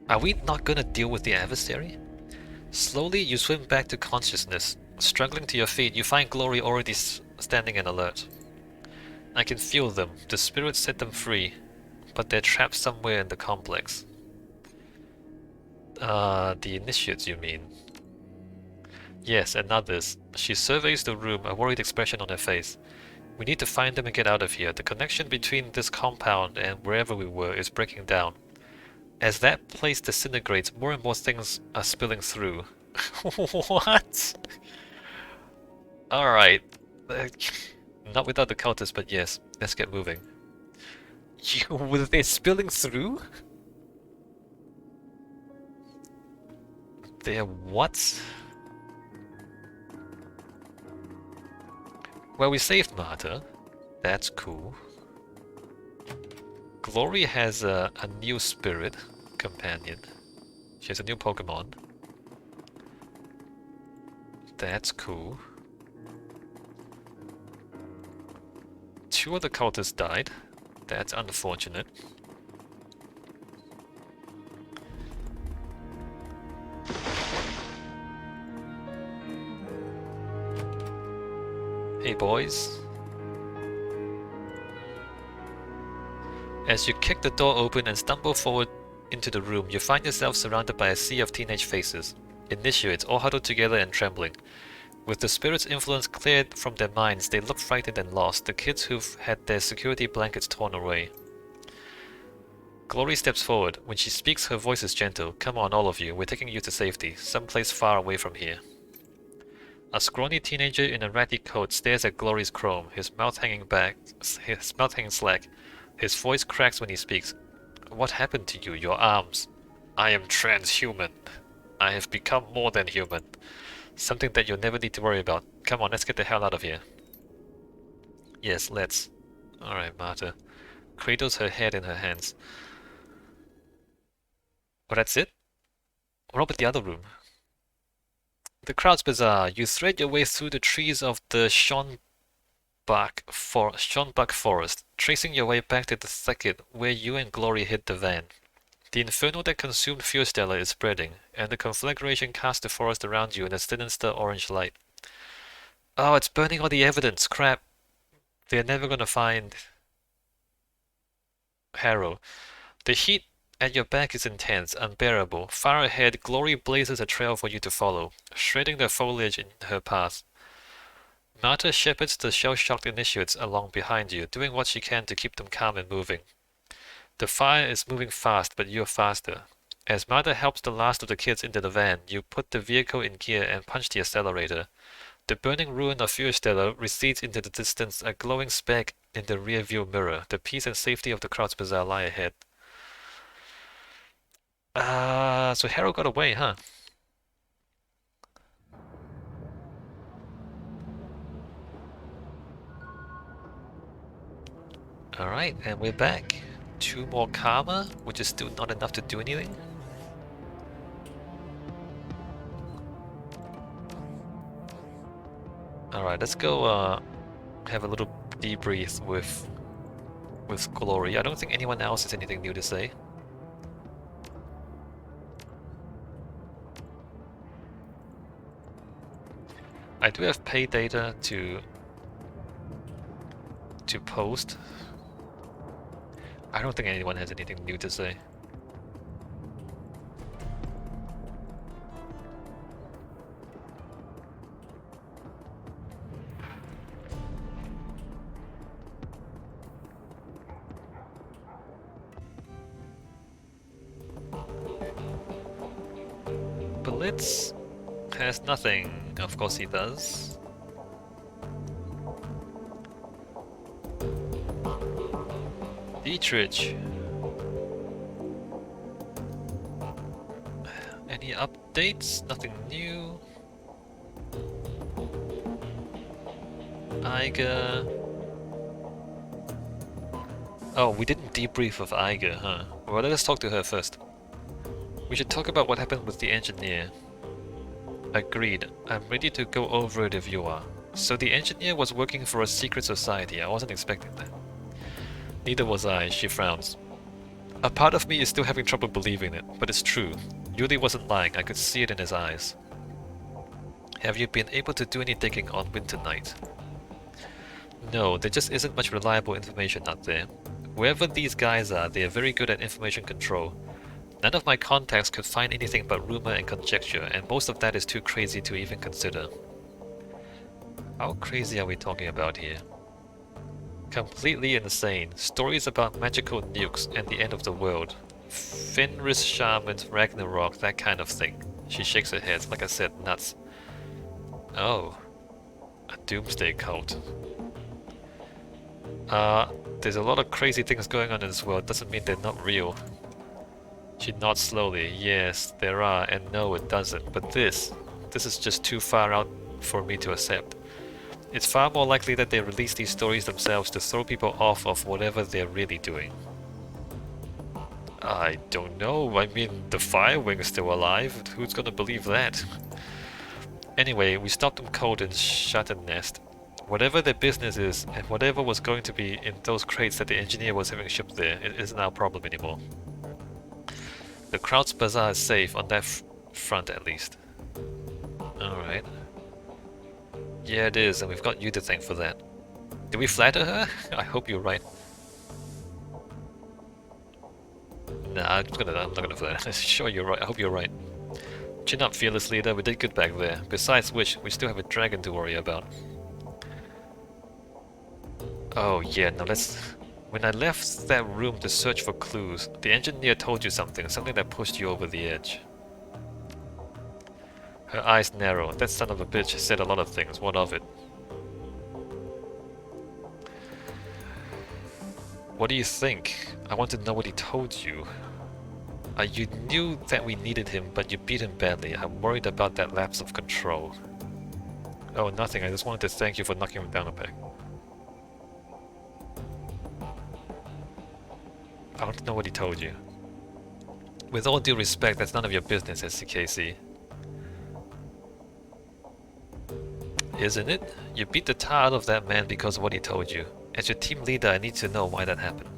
Are we not gonna deal with the adversary? Slowly, you swim back to consciousness. Struggling to your feet, you find Glory already standing and alert. I can feel them. The spirits set them free, but they're trapped somewhere in the complex. The initiates, you mean? Yes, and others. She surveys the room, a worried expression on her face. We need to find them and get out of here. The connection between this compound and wherever we were is breaking down. As that place disintegrates, more and more things are spilling through. What? Alright. Not without the cultists, but yes. Let's get moving. Were they spilling through? They're what? Well, we saved Marta. That's cool. Glory has a new spirit companion. She has a new Pokemon. That's cool. 2 of the cultists died. That's unfortunate. Hey boys. As you kick the door open and stumble forward into the room, you find yourself surrounded by a sea of teenage faces. Initiates, all huddled together and trembling. With the spirit's influence cleared from their minds, they look frightened and lost, the kids who've had their security blankets torn away. Glory steps forward. When she speaks, her voice is gentle. Come on, all of you, we're taking you to safety, someplace far away from here. A scrawny teenager in a ratty coat stares at Glory's chrome, his mouth hanging slack. His voice cracks when he speaks. What happened to you, your arms? I am transhuman. I have become more than human. Something that you'll never need to worry about. Come on, let's get the hell out of here. Yes, let's. Alright, Marta cradles her head in her hands. Oh, that's it? What about the other room? The crowd's bizarre. You thread your way through the trees of the Schonbach forest, tracing your way back to the thicket where you and Glory hid the van. The inferno that consumed Furstella is spreading, and the conflagration casts the forest around you in a sinister orange light. Oh, it's burning all the evidence! Crap! They're never gonna find Harrow. The heat at your back is intense, unbearable. Far ahead, Glory blazes a trail for you to follow, shredding the foliage in her path. Marta shepherds the shell-shocked initiates along behind you, doing what she can to keep them calm and moving. The fire is moving fast, but you're faster. As Marta helps the last of the kids into the van, you put the vehicle in gear and punch the accelerator. The burning ruin of Furstella recedes into the distance, a glowing speck in the rear-view mirror. The peace and safety of the crowd's bazaar lie ahead. So Harrow got away, huh? Alright, and we're back. 2 more karma, which is still not enough to do anything. Alright, let's go have a little debrief with Glory. I don't think anyone else has anything new to say. I do have pay data to post. I don't think anyone has anything new to say. Blitz has nothing. Of course he does. Dietrich. Any updates? Nothing new. Eiger. Oh, we didn't debrief of Eiger, huh? Well, let us talk to her first. We should talk about what happened with the engineer. Agreed. I'm ready to go over it if you are. So the engineer was working for a secret society. I wasn't expecting that. Neither was I, she frowns. A part of me is still having trouble believing it, but it's true. Yuli wasn't lying, I could see it in his eyes. Have you been able to do any digging on Winter Night? No, there just isn't much reliable information out there. Wherever these guys are, they are very good at information control. None of my contacts could find anything but rumor and conjecture, and most of that is too crazy to even consider. How crazy are we talking about here? Completely insane. Stories about magical nukes and the end of the world. Fenris shamans, Ragnarok, that kind of thing. She shakes her head, like I said, nuts. Oh. A doomsday cult. There's a lot of crazy things going on in this world, doesn't mean they're not real. She nods slowly. Yes, there are, and no, it doesn't. But this is just too far out for me to accept. It's far more likely that they release these stories themselves to throw people off of whatever they're really doing. I don't know. I mean, the Firewing is still alive. Who's gonna believe that? Anyway, we stopped them cold in Shattered Nest. Whatever their business is, and whatever was going to be in those crates that the engineer was having shipped there, it isn't our problem anymore. The Kraut's Bazaar is safe, on that front at least. Alright. Yeah, it is, and we've got you to thank for that. Did we flatter her? I hope you're right. Nah, I'm not gonna flatter her. Sure, you're right. I hope you're right. Chin up, fearless leader. We did good back there. Besides which, we still have a dragon to worry about. Oh yeah, now let's... When I left that room to search for clues, the engineer told you something that pushed you over the edge. Her eyes narrow. That son of a bitch said a lot of things. What of it? What do you think? I want to know what he told you. You knew that we needed him, but you beat him badly. I'm worried about that lapse of control. Oh, nothing. I just wanted to thank you for knocking him down a peg. I want to know what he told you. With all due respect, that's none of your business, SCKC. Isn't it? You beat the tar out of that man because of what he told you. As your team leader, I need to know why that happened.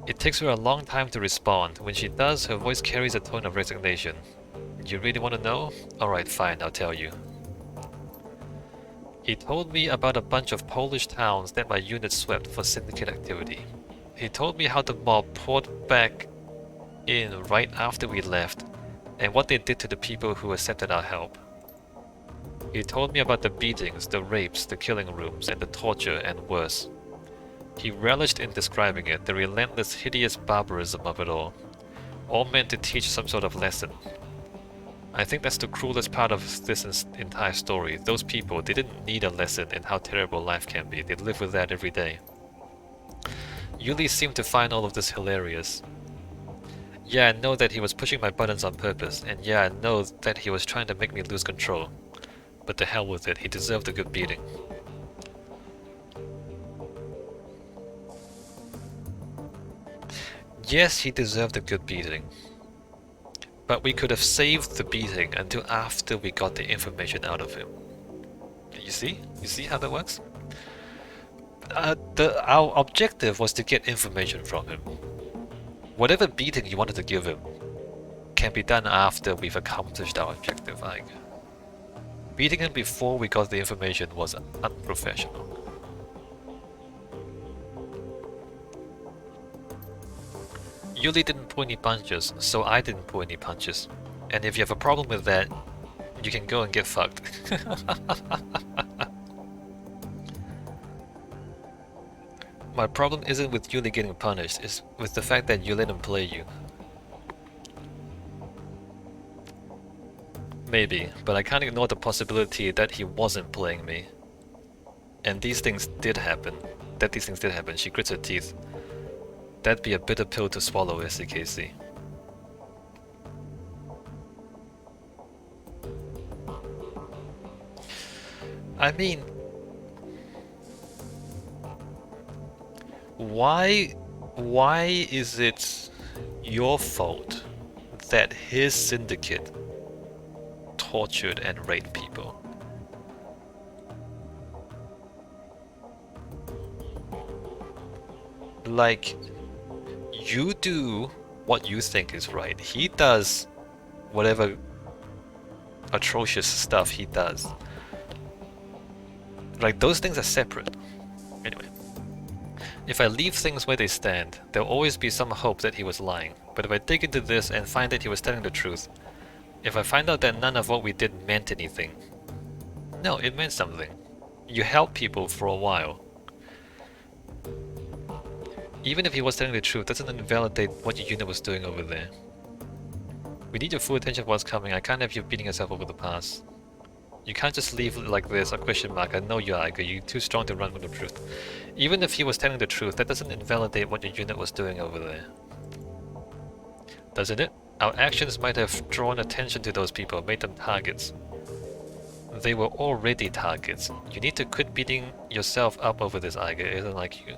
It takes her a long time to respond. When she does, her voice carries a tone of resignation. You really want to know? Alright, fine, I'll tell you. He told me about a bunch of Polish towns that my unit swept for syndicate activity. He told me how the mob poured back in right after we left, and what they did to the people who accepted our help. He told me about the beatings, the rapes, the killing rooms, and the torture, and worse. He relished in describing it, the relentless, hideous barbarism of it all meant to teach some sort of lesson. I think that's the cruelest part of this entire story. Those people, they didn't need a lesson in how terrible life can be. They live with that every day. Yuli seemed to find all of this hilarious. Yeah, I know that he was pushing my buttons on purpose, and yeah, I know that he was trying to make me lose control. But to hell with it, he deserved a good beating. Yes, he deserved a good beating. But we could have saved the beating until after we got the information out of him. You see? You see how that works? Our objective was to get information from him. Whatever beating you wanted to give him can be done after we've accomplished our objective, Eiger. Beating him before we got the information was unprofessional. Yuli didn't pull any punches, so I didn't pull any punches. And if you have a problem with that, you can go and get fucked. My problem isn't with Yuli getting punished, it's with the fact that you let him play you. Maybe, but I can't ignore the possibility that he wasn't playing me. And these things did happen. She grits her teeth. That'd be a bitter pill to swallow, SCKC. I mean... Why is it your fault that his syndicate tortured and raped people? Like, You do what you think is right. He does whatever atrocious stuff he does. Like, those things are separate. Anyway. If I leave things where they stand, there'll always be some hope that he was lying. But if I dig into this and find that he was telling the truth, if I find out that none of what we did meant anything... No, it meant something. You helped people for a while. Even if he was telling the truth, doesn't invalidate what your unit was doing over there. We need your full attention for what's coming. I can't have you beating yourself over the past. You can't just leave it like this, a question mark. I know you, Eiger. You're too strong to run from the truth. Even if he was telling the truth, that doesn't invalidate what your unit was doing over there. Doesn't it? Our actions might have drawn attention to those people, made them targets. They were already targets. You need to quit beating yourself up over this, Eiger. It isn't like you.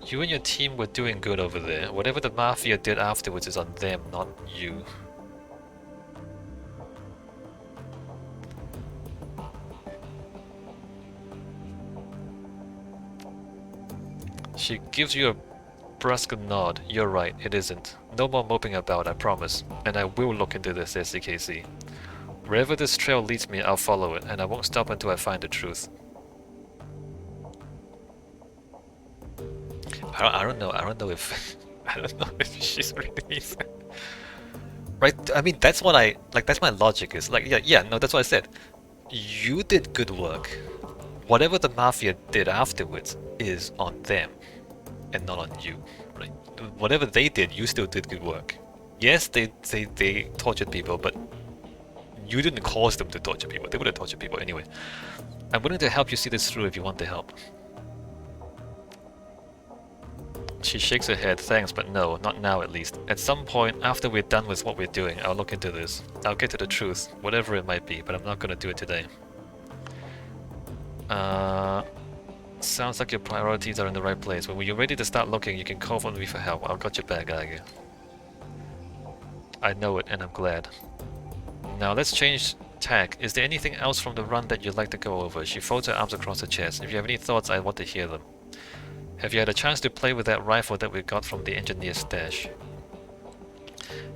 You and your team were doing good over there. Whatever the Mafia did afterwards is on them, not you. She gives you a brusque nod. You're right, it isn't. No more moping about, I promise. And I will look into this, SCKC. Wherever this trail leads me, I'll follow it, and I won't stop until I find the truth. I don't know if I don't know if she's really means that. Right? I mean, that's what that's my logic is. Like, yeah, no, that's what I said. You did good work. Whatever the Mafia did afterwards is on them, and not on you, right? Whatever they did, you still did good work. Yes, they tortured people, but you didn't cause them to torture people. They would have tortured people anyway. I'm willing to help you see this through if you want the help. She shakes her head. Thanks, but no, not now at least. At some point, after we're done with what we're doing, I'll look into this. I'll get to the truth, whatever it might be, but I'm not gonna do it today. Sounds like your priorities are in the right place. When you're ready to start looking, you can call on me for help. I've got your back, Eiger. I know it, and I'm glad. Now let's change tack. Is there anything else from the run that you'd like to go over? She folds her arms across her chest. If you have any thoughts, I want to hear them. Have you had a chance to play with that rifle that we got from the engineer's stash?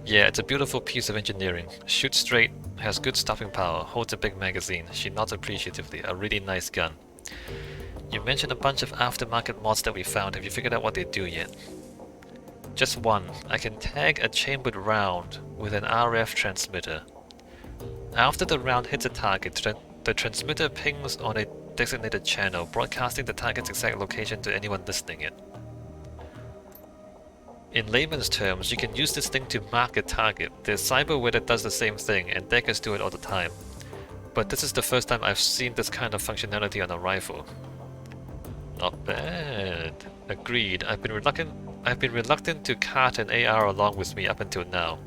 Yeah, it's a beautiful piece of engineering. Shoots straight, has good stopping power, holds a big magazine. She nods appreciatively. A really nice gun. You mentioned a bunch of aftermarket mods that we found. Have you figured out what they do yet? Just one. I can tag a chambered round with an RF transmitter. After the round hits a target, the transmitter pings on a designated channel, broadcasting the target's exact location to anyone listening in. In layman's terms, you can use this thing to mark a target. There's cyberware that does the same thing, and deckers do it all the time. But this is the first time I've seen this kind of functionality on a rifle. Not bad. Agreed. I've been reluctant to cart an AR along with me up until now.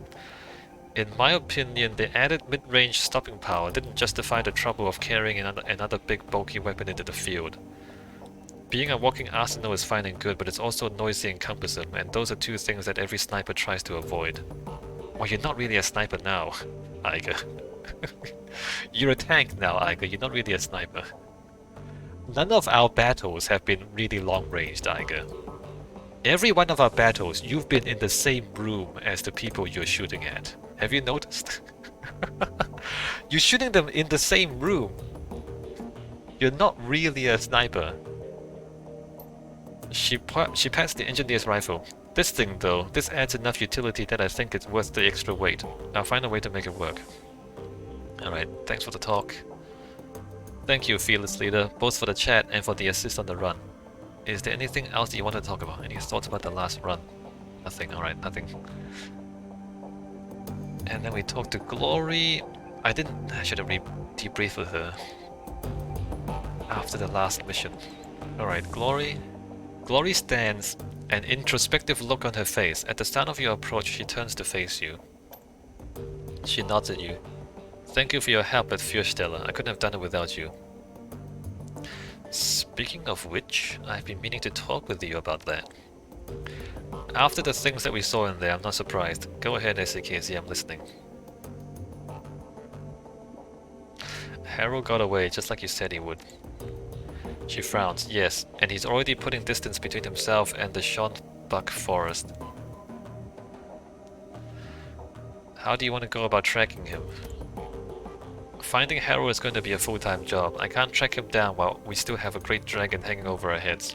In my opinion, the added mid-range stopping power didn't justify the trouble of carrying another big bulky weapon into the field. Being a walking arsenal is fine and good, but it's also noisy and cumbersome, and those are two things that every sniper tries to avoid. Well, you're not really a sniper now, Eiger. You're a tank now, Eiger. You're not really a sniper. None of our battles have been really long-ranged, Eiger. Every one of our battles, you've been in the same room as the people you're shooting at. Have you noticed? You're shooting them in the same room. You're not really a sniper. She pats the engineer's rifle. This thing though, this adds enough utility that I think it's worth the extra weight. I'll find a way to make it work. Alright, thanks for the talk. Thank you, Fearless Leader, both for the chat and for the assist on the run. Is there anything else that you want to talk about? Any thoughts about the last run? Nothing, alright, nothing. And then we talked to Glory. I should have debriefed with her after the last mission. Alright, Glory. Glory stands, an introspective look on her face. At the sound of your approach, she turns to face you. She nods at you. Thank you for your help at Fürsteller. I couldn't have done it without you. Speaking of which, I've been meaning to talk with you about that. After the things that we saw in there, I'm not surprised. Go ahead, SAKC, I'm listening. Harold got away, just like you said he would. She frowns. Yes, and he's already putting distance between himself and the Shonbuck forest. How do you want to go about tracking him? Finding Harrow is going to be a full-time job. I can't track him down while we still have a great dragon hanging over our heads.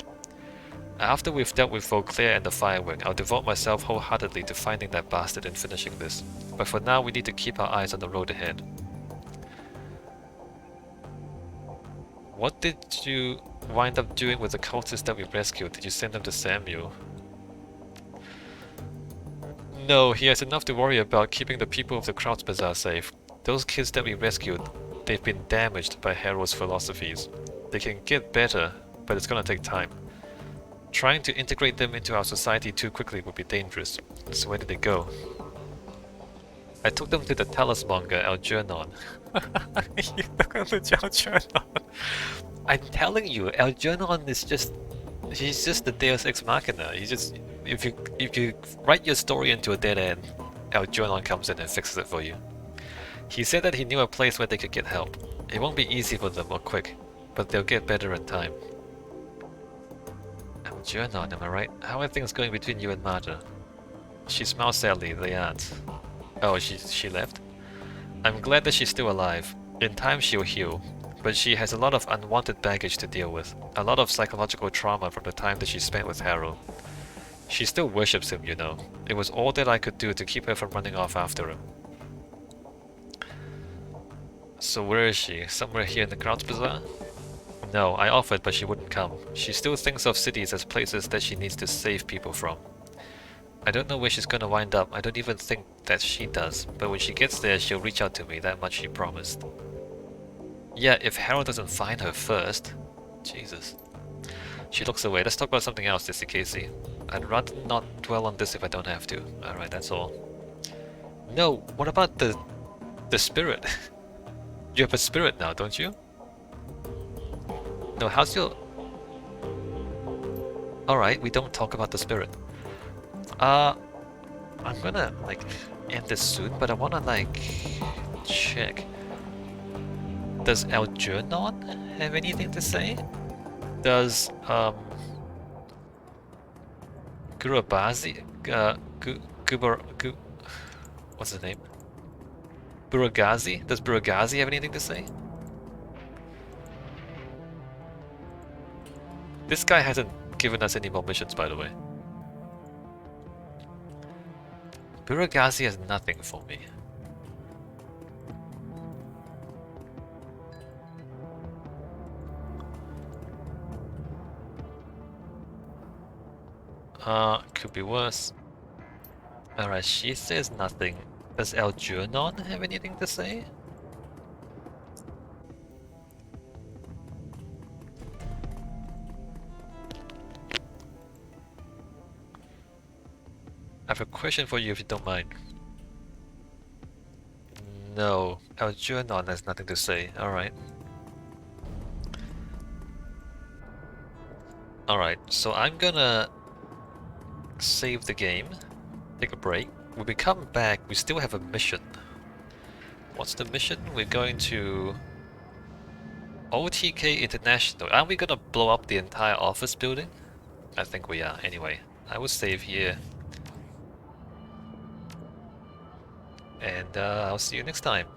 After we've dealt with Vauclair and the Firewing, I'll devote myself wholeheartedly to finding that bastard and finishing this. But for now, we need to keep our eyes on the road ahead. What did you wind up doing with the cultists that we rescued? Did you send them to Samuel? No, he has enough to worry about keeping the people of the Krauts Bazaar safe. Those kids that we rescued, they've been damaged by Harrow's philosophies. They can get better, but it's gonna take time. Trying to integrate them into our society too quickly would be dangerous. So where did they go? I took them to the Talismonger, Algernon. You took them to Algernon. I'm telling you, Algernon is just... he's just the Deus Ex Machina. He's just... If you write your story into a dead end, Algernon comes in and fixes it for you. He said that he knew a place where they could get help. It won't be easy for them or quick, but they'll get better in time. Algernon, am I right? How are things going between you and Marta? She smiles sadly. They aren't. Oh, she left? I'm glad that she's still alive. In time she'll heal, but she has a lot of unwanted baggage to deal with. A lot of psychological trauma from the time that she spent with Harrow. She still worships him, you know. It was all that I could do to keep her from running off after him. So where is she? Somewhere here in the Krauts Bazaar? No, I offered, but she wouldn't come. She still thinks of cities as places that she needs to save people from. I don't know where she's gonna wind up. I don't even think that she does. But when she gets there, she'll reach out to me. That much she promised. Yeah, if Harold doesn't find her first. Jesus. She looks away. Let's talk about something else, Dissy Casey. I'd rather not dwell on this if I don't have to. Alright, that's all. No, what about the spirit? You have a spirit now, don't you? No, how's your... Alright, we don't talk about the spirit. I'm gonna, like, end this soon, but I wanna, like, check. Does Algernon have anything to say? Does, Gurabazi, what's his name? Buragazi? Does Buragazi have anything to say? This guy hasn't given us any more missions, by the way. Buragazi has nothing for me. Could be worse. Alright, she says nothing. Does Algernon have anything to say? I have a question for you if you don't mind. No, Algernon has nothing to say. Alright. Alright, so I'm gonna save the game, take a break. When we come back, we still have a mission. What's the mission? We're going to OTK International. Aren't we gonna blow up the entire office building? I think we are. Anyway, I will save here. And I'll see you next time.